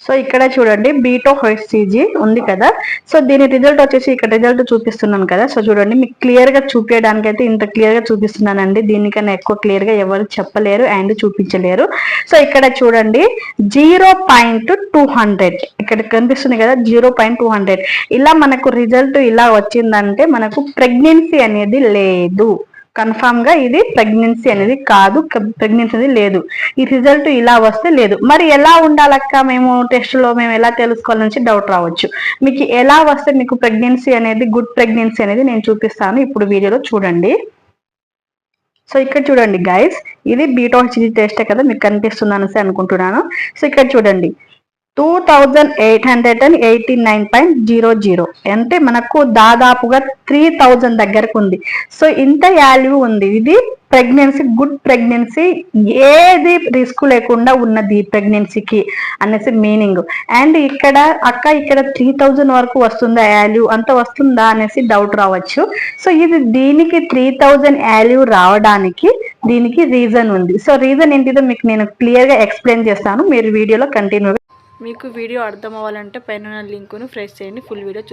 So ఇక్కడ చూడండి బీటో HCG ఉంది కదా. సో దీని రిజల్ట్ వచ్చేసి ఇక్కడ రిజల్ట్ చూపిస్తున్నాను కదా. సో చూడండి మీకు క్లియర్ గా చూపించడానికి అయితే ఇంత క్లియర్ గా చూపిస్తున్నానండి. దీనికన్నా ఎక్కువ క్లియర్ గా ఎవరు చెప్పలేరు అండ్ చూపించలేరు. సో ఇక్కడ చూడండి 0.200 ఇక్కడ కనిపిస్తుంది కదా 0.200. ఇలా మనకు రిజల్ట్ ఇలా వచ్చిందంటే మనకు ప్రెగ్నెన్సీ అనేది లేదు. కన్ఫామ్ గా ఇది ప్రెగ్నెన్సీ అనేది కాదు, ప్రెగ్నెన్సీ అనేది లేదు. ఈ రిజల్ట్ ఇలా వస్తే లేదు. మరి ఎలా ఉండాలక్క మేము టెస్ట్ లో మేము ఎలా తెలుసుకోవాలి నుంచి డౌట్ రావచ్చు. మీకు ఎలా వస్తే మీకు ప్రెగ్నెన్సీ అనేది గుడ్ ప్రెగ్నెన్సీ అనేది నేను చూపిస్తాను ఇప్పుడు వీడియోలో చూడండి. సో ఇక్కడ చూడండి గైస్, ఇది బీటో హెచ్సిజీ టెస్ట్ కదా మీకు కనిపిస్తుంది అనేసి అనుకుంటున్నాను. సో ఇక్కడ చూడండి 2889.00 అంటే మనకు దాదాపుగా 3000 దగ్గరకు ఉంది. సో ఇంత వాల్యూ ఉంది. ఇది ప్రెగ్నెన్సీ గుడ్ ప్రెగ్నెన్సీ, ఏది రిస్క్ లేకుండా ఉన్నది ప్రెగ్నెన్సీకి అనేసి మీనింగ్. అండ్ ఇక్కడ అక్క ఇక్కడ 3000 వరకు వస్తుందా వాల్యూ, అంత వస్తుందా అనేసి డౌట్ రావచ్చు. సో ఇది దీనికి 3000 వాల్యూ రావడానికి దీనికి రీజన్ ఉంది. సో రీజన్ ఏంటిదో మీకు నేను క్లియర్ గా ఎక్స్ప్లెయిన్ చేస్తాను, మీరు వీడియోలో కంటిన్యూగా. మీకు వీడియో అర్థం అవ్వాలంటే పైన లింకును ప్రెస్ చేయండి, ఫుల్ వీడియో